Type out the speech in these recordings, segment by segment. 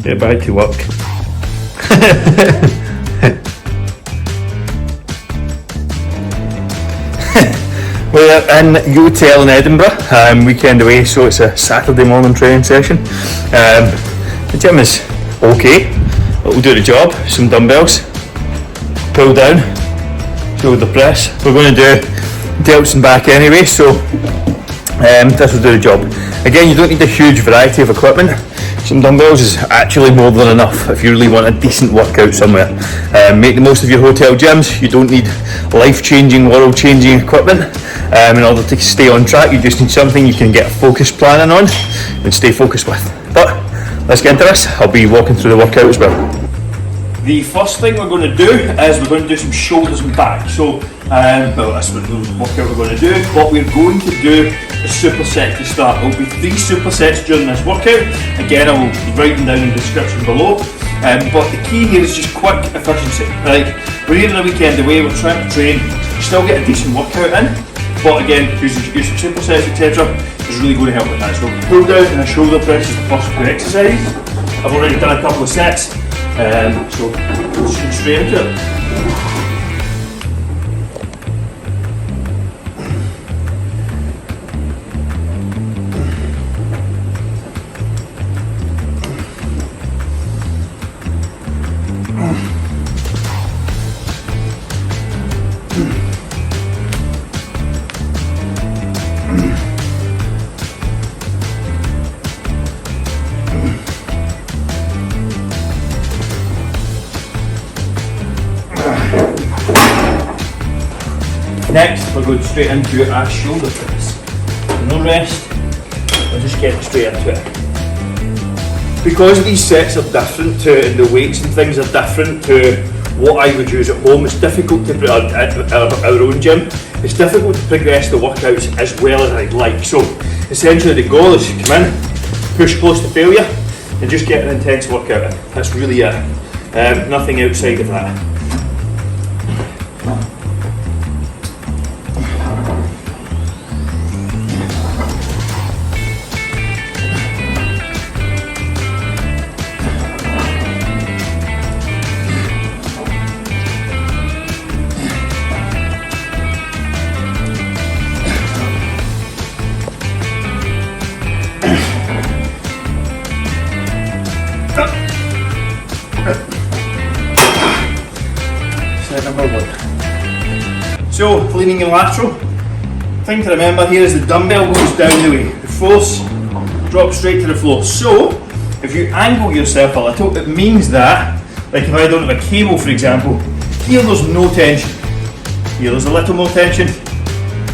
Get back to work. We're in Hotel in Edinburgh, weekend away, so it's a Saturday morning training session. The gym is okay, it'll do the job. Some dumbbells, pull down, shoulder press. We're going to do delts and back anyway, so this will do the job. Again, you don't need a huge variety of equipment. Some dumbbells is actually more than enough if you really want a decent workout somewhere. Make the most of your hotel gyms. You don't need life-changing, world-changing equipment in order to stay on track. You just need something you can get a focused planning on and stay focused with. But let's get into this. I'll be walking through the workout as well. The first thing we're going to do is we're going to do some shoulders and back. So, well, that's what the workout we're going to do. What we're going to do is superset to start. There will be 3 supersets during this workout. Again, I will write them down in the description below. But the key here is just quick efficiency. Like, we're here on a weekend away, we're trying to train, still get a decent workout in. But again, using supersets, etc., is really going to help with that. So, pull down and a shoulder press is the first 2 exercises. I've already done a couple of sets. So let's get straight into it. Next, we're going straight into our shoulder press. No rest, we're just getting straight into it. Because these sets are different and the weights and things are different to what I would use at home, it's difficult to, at our own gym, it's difficult to progress the workouts as well as I'd like. So essentially the goal is to come in, push close to failure and just get an intense workout in. That's really it. Nothing outside of that. Set number 1. So, leaning in lateral. Thing to remember here is the dumbbell goes down the way. The force drops straight to the floor. So, if you angle yourself a little, it means that, like if I don't have a cable for example, here there's no tension. Here there's a little more tension.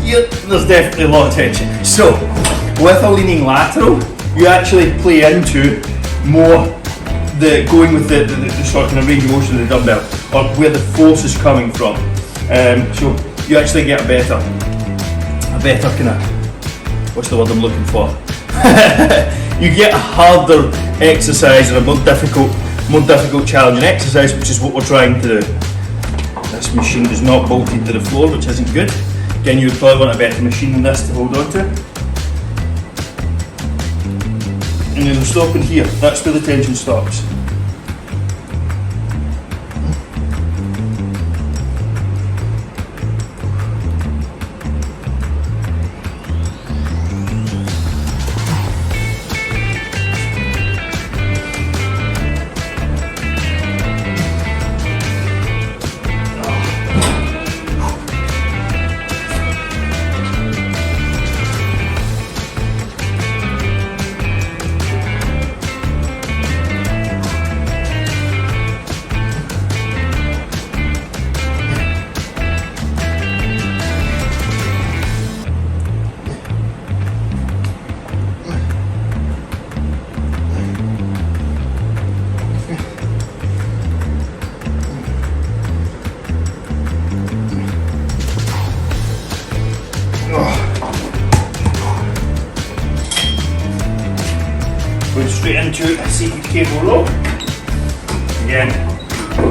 Here there's definitely a lot of tension. So, with a leaning lateral, you actually play into more going with the sort of range of motion of the dumbbell, or where the force is coming from. So you actually get a better kind of, what's the word I'm looking for? You get a harder exercise or a more difficult challenging exercise, which is what we're trying to do. This machine is not bolted to the floor, which isn't good. Again, you would probably want a better machine than this to hold on to. And then we're stopping here, that's where the tension stops. Going straight into a seated cable row. Again, so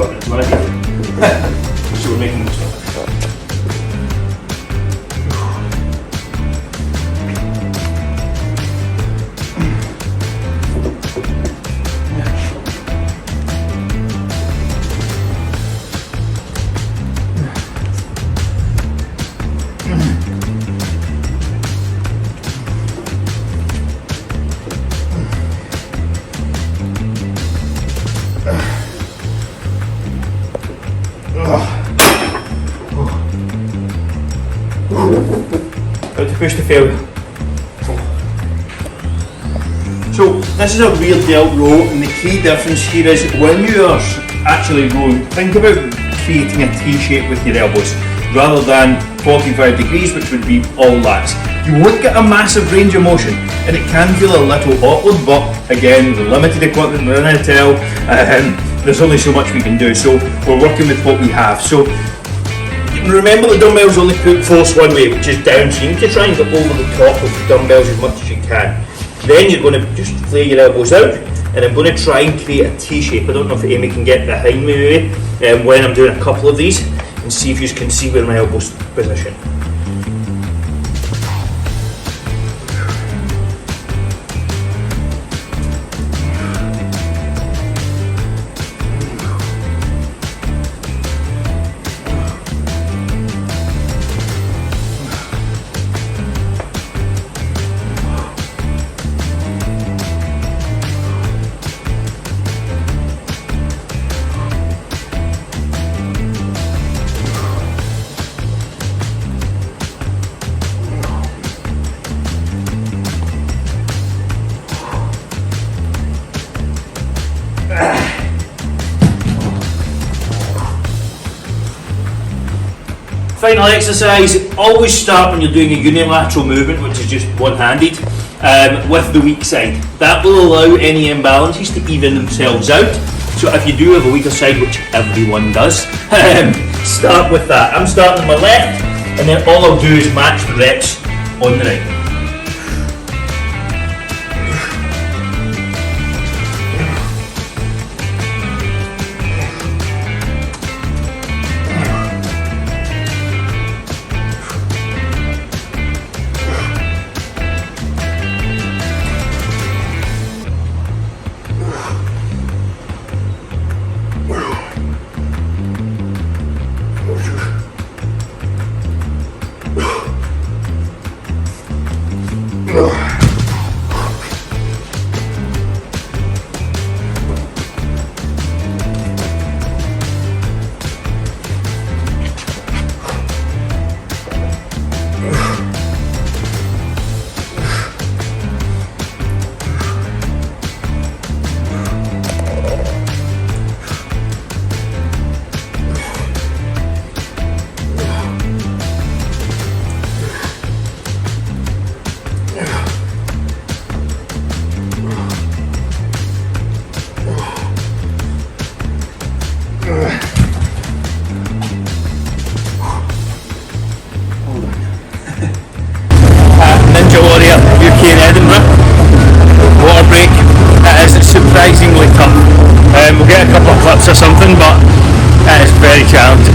we're making this one. push to failure. So this is a rear delt row, and the key difference here is when you are actually rowing, think about creating a T shape with your elbows rather than 45 degrees, which would be all lats. You won't get a massive range of motion, and it can feel a little awkward, but again, the limited equipment we're in a hotel, there's only so much we can do, so we're working with what we have. So remember, the dumbbells only put force one way, which is down, so you need to try and get over the top of the dumbbells as much as you can. Then you're going to just flare your elbows out, and I'm going to try and create a T shape. I don't know if Amy can get behind me when I'm doing a couple of these, and see if you can see where my elbows position. Final exercise, always start when you're doing a unilateral movement, which is just one-handed, with the weak side. That will allow any imbalances to even themselves out. So if you do have a weaker side, which everyone does, start with that. I'm starting on my left, and then all I'll do is match the reps on the right. UK in Edinburgh, water break. It is surprisingly tough. We'll get a couple of clips or something, but it is very challenging.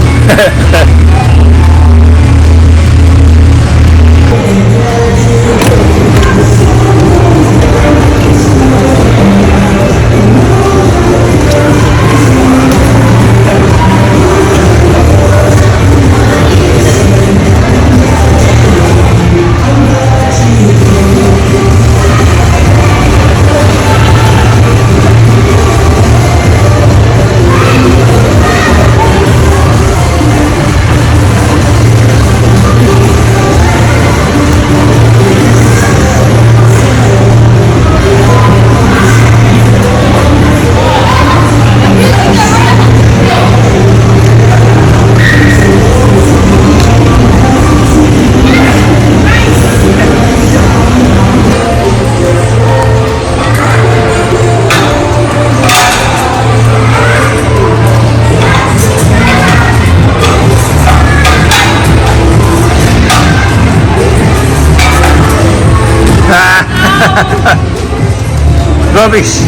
Rubbish.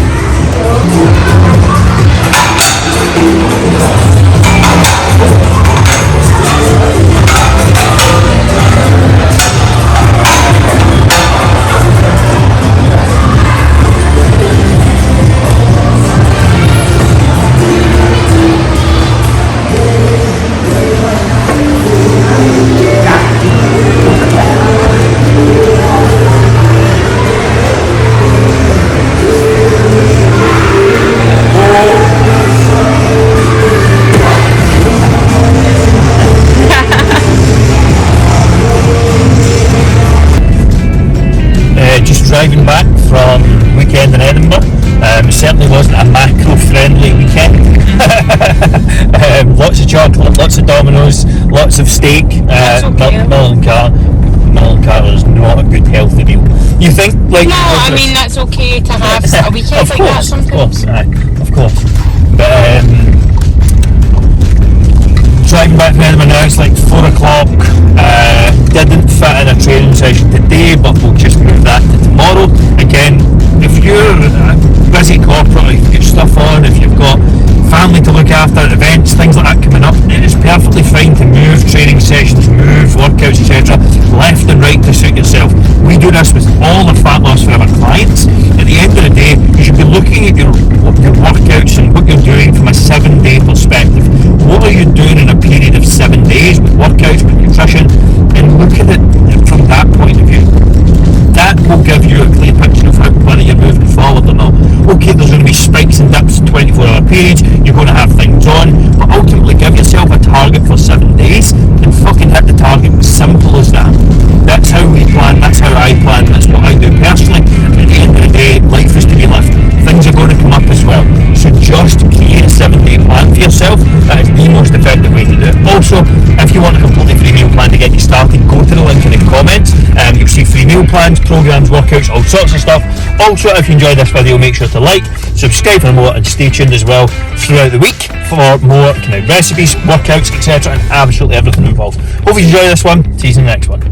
Lots of chocolate, lots of Dominoes, lots of steak. Millen Carter is not a good healthy meal. You think like? No, I mean that's okay to have a weekend like that sometimes. Of course. But driving back from Edinburgh now, it's like 4 o'clock. Didn't fit in a training session today, but we'll just move that to tomorrow. Again, if you're busy corporate, if you've got stuff on, if you've got family to look after, events, things like that coming up, it is perfectly fine to move training sessions, move workouts, etc. left and right to suit yourself. We do this with all the fat loss for our clients. At the end of the day, you should be looking at your workouts and what you're doing from a 7-day perspective. What are you doing in a period of 7 days with workouts, with nutrition, and look at it from that point of view. That will give you a clear picture of whether you're moving forward or not. Okay, there's going to be spikes and dips in 24-hour periods, you're going to have things on, but ultimately give yourself a target for 7 days and fucking hit the target. Simple as that. That's how we plan, that's how I plan, that's what I do personally. At the end of the day, life is to be lived. Things are going to come up as well. So just create a 7-day plan for yourself. That is the most effective way to do it. Also, if you want a completely free meal plan to get you started, go to the link in the comments. You'll see free meal plans, programs, workouts, all sorts of stuff. Also, if you enjoyed this video, make sure to like, subscribe for more, and stay tuned as well throughout the week for more kind of recipes, workouts, etc., and absolutely everything involved. Hope you enjoy this one. See you in the next one.